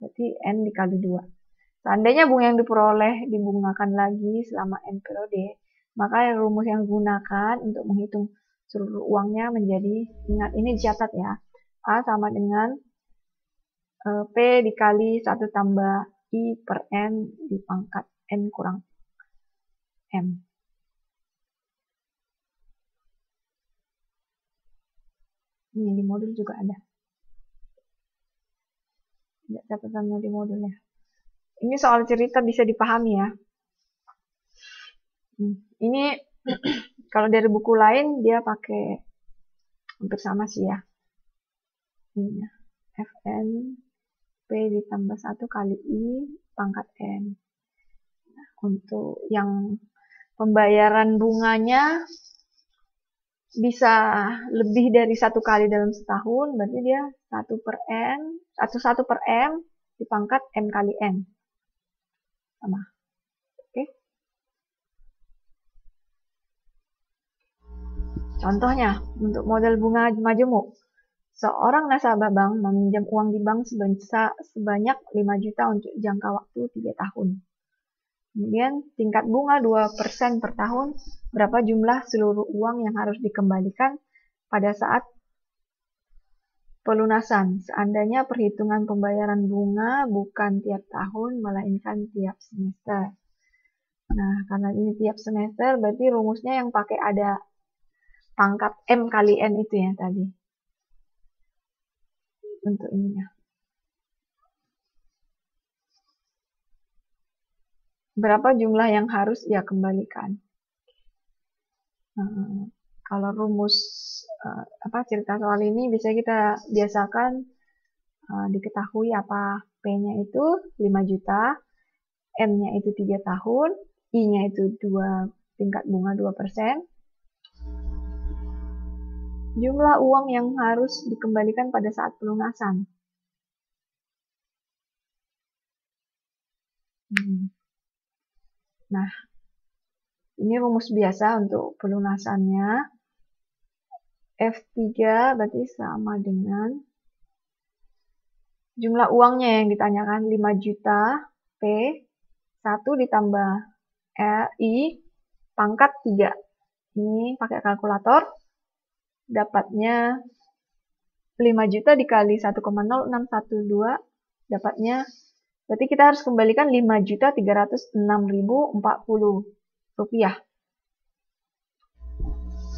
Berarti N dikali 2. Seandainya bunga yang diperoleh dibungakan lagi selama N periode, maka rumus yang digunakan untuk menghitung seluruh uangnya menjadi, ingat ini dicatat ya, A sama dengan P dikali 1 tambah I per N di pangkat N kurang M. Ini di modul juga ada. Ada catatannya di modul ya. Ini soal cerita bisa dipahami ya. Ini kalau dari buku lain dia pakai hampir sama sih ya. Ini ya. Fn P ditambah 1 kali I pangkat N. Nah, untuk yang pembayaran bunganya bisa lebih dari 1 kali dalam setahun, berarti dia 1 per N, 1 per M dipangkat M kali N. Sama. Oke. Contohnya, untuk model bunga majemuk. Seorang nasabah bank meminjam uang di bank sebanyak 5 juta untuk jangka waktu 3 tahun. Kemudian tingkat bunga 2% per tahun, berapa jumlah seluruh uang yang harus dikembalikan pada saat pelunasan. Seandainya perhitungan pembayaran bunga bukan tiap tahun, melainkan tiap semester. Nah, karena ini tiap semester, berarti rumusnya yang pakai ada pangkat M kali N itu ya tadi. Untuk ininya. Berapa jumlah yang harus ia kembalikan? Kalau rumus cerita soal ini bisa kita biasakan diketahui apa P-nya itu 5 juta, M-nya itu 3 tahun, I-nya itu tingkat bunga 2%. Jumlah uang yang harus dikembalikan pada saat pelunasan. Nah, ini rumus biasa untuk pelunasannya. F3 berarti sama dengan jumlah uangnya yang ditanyakan 5 juta P 1 ditambah I pangkat 3. Ini pakai kalkulator. Dapatnya 5 juta dikali 1,0612 dapatnya, berarti kita harus kembalikan 5.306.040 rupiah.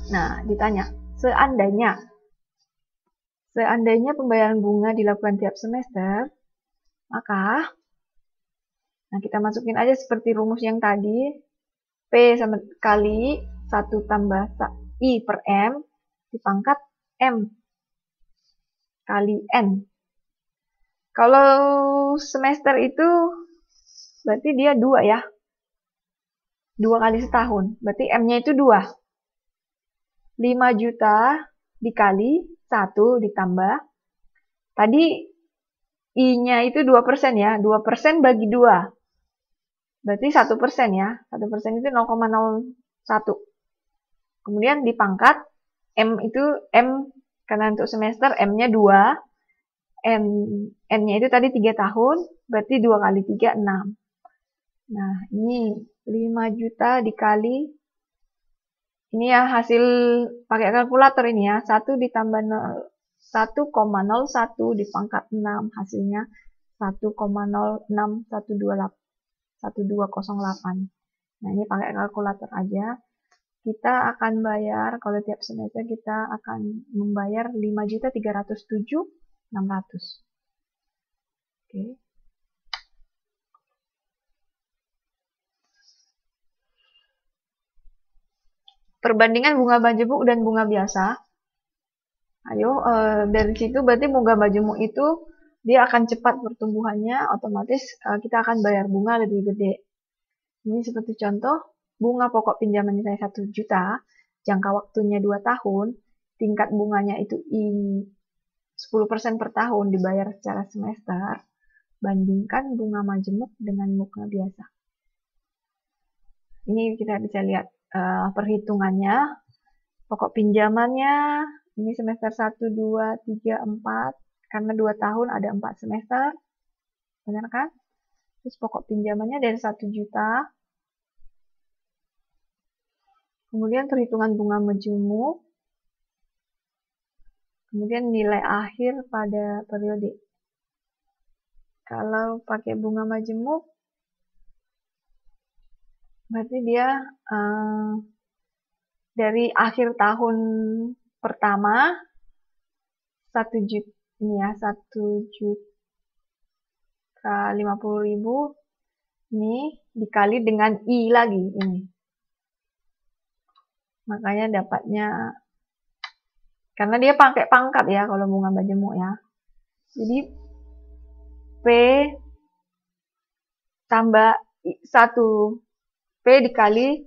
Nah, ditanya, seandainya pembayaran bunga dilakukan tiap semester, maka kita masukin aja seperti rumus yang tadi, P sama kali 1 tambah I per M dipangkat M kali N. Kalau semester itu berarti dia 2 ya. 2 kali setahun. Berarti M-nya itu 2. 5 juta dikali 1 ditambah. Tadi I-nya itu 2% ya. 2% bagi 2. Berarti 1% ya. 1% itu 0,01. Kemudian dipangkat. M karena untuk semester M-nya 2. N-nya itu tadi 3 tahun, berarti 2 kali 3, 6. Nah, ini 5 juta dikali, ini ya hasil pakai kalkulator ini ya, 1 ditambah 1,01 dipangkat 6, hasilnya 1,06108. Nah, ini pakai kalkulator aja. Kita akan bayar, kalau tiap semester kita akan membayar 5.307.600. Oke. Perbandingan bunga majemuk dan bunga biasa. Ayo, dari situ berarti bunga majemuk itu dia akan cepat pertumbuhannya, otomatis kita akan bayar bunga lebih gede. Ini seperti contoh, bunga pokok pinjaman saya 1 juta, jangka waktunya 2 tahun, tingkat bunganya itu 10% per tahun dibayar secara semester, bandingkan bunga majemuk dengan bunga biasa. Ini kita bisa lihat perhitungannya. Pokok pinjamannya, ini semester 1, 2, 3, 4, karena 2 tahun ada 4 semester. benar kan? Terus pokok pinjamannya dari 1 juta. Kemudian perhitungan bunga majemuk. Kemudian nilai akhir pada periode. Kalau pakai bunga majemuk, berarti dia dari akhir tahun pertama 1 juta ini ya, 1.050.000 ini dikali dengan I lagi ini. Makanya dapatnya, karena dia pakai pangkat ya kalau bunga majemuk ya. Jadi P tambah 1, P dikali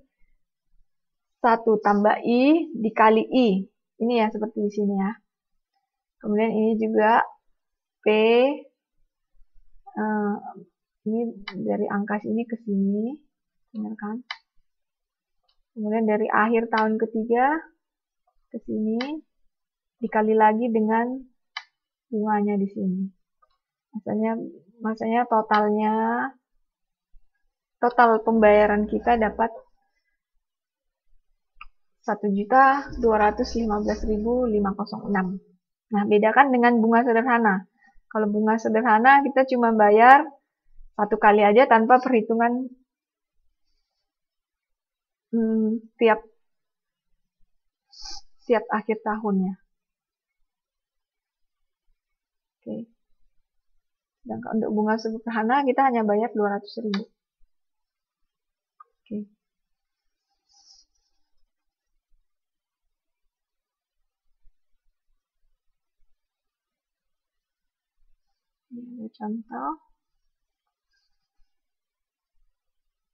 1 tambah I dikali I. Ini ya seperti di sini ya. Kemudian ini juga P, ini dari angka sini ke sini, benar kan? Kemudian dari akhir tahun ketiga ke sini, dikali lagi dengan bunganya di sini. Maksudnya total pembayaran kita dapat 1.215.506. Nah, bedakan dengan bunga sederhana. Kalau bunga sederhana kita cuma bayar 1 kali aja tanpa perhitungan tiap akhir tahunnya. Oke. Sedangkan untuk bunga sederhana kita hanya bayar 200.000. Oke. Ini contoh.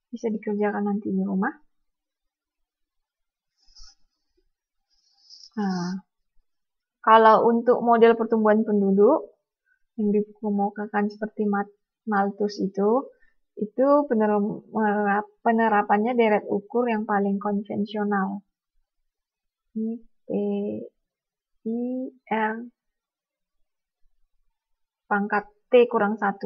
Bisa dikerjakan nanti di rumah. Nah, kalau untuk model pertumbuhan penduduk yang dikemukakan seperti Malthus itu penerapannya deret ukur yang paling konvensional. Ini P, I, R, pangkat T kurang 1.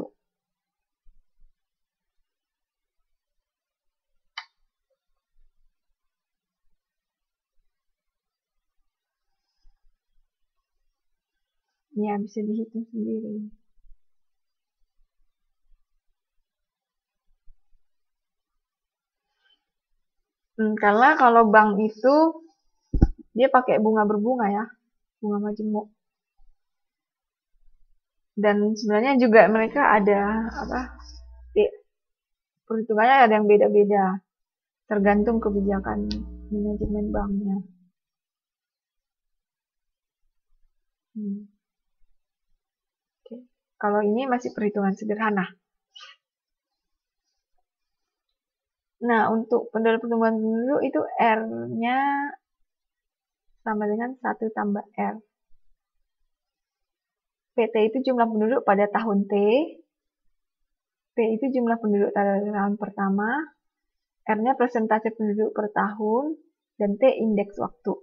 Ya, bisa dihitung sendiri. Karena kalau bank itu dia pakai bunga berbunga ya, bunga majemuk. Dan sebenarnya juga mereka ada perhitungannya ada yang beda-beda, tergantung kebijakan manajemen banknya. Oke. Kalau ini masih perhitungan sederhana. Nah, untuk model pertumbuhan penduduk itu R-nya sama dengan 1 tambah R. PT itu jumlah penduduk pada tahun T, P itu jumlah penduduk pada tahun pertama, R-nya persentase penduduk per tahun, dan T indeks waktu.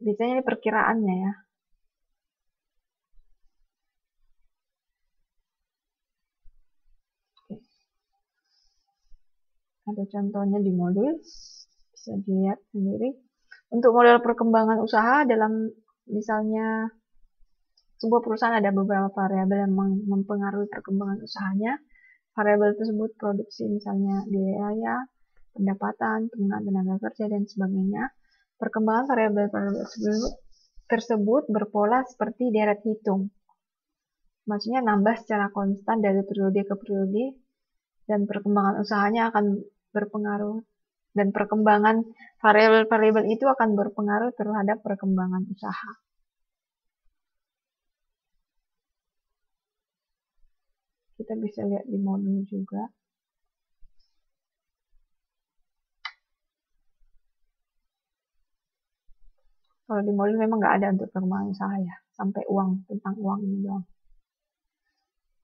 Biasanya ini perkiraannya ya. Ada contohnya di modul, bisa dilihat sendiri. Untuk model perkembangan usaha dalam misalnya sebuah perusahaan ada beberapa variabel yang mempengaruhi perkembangan usahanya. Variabel tersebut produksi misalnya biaya, pendapatan, penggunaan tenaga kerja, dan sebagainya. Perkembangan variabel tersebut berpola seperti deret hitung. Maksudnya nambah secara konstan dari periode ke periode, dan perkembangan usahanya akan berpengaruh, dan perkembangan variabel-variabel itu akan berpengaruh terhadap perkembangan usaha. Kita bisa lihat di modul juga. Kalau di modul memang nggak ada untuk perkembangan usaha ya, sampai uang, tentang uang ini doang.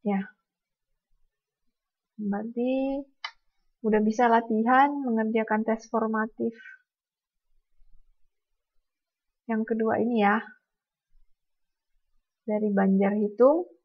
Ya, berarti udah bisa latihan mengerjakan tes formatif yang kedua ini ya, dari Banjarhitung.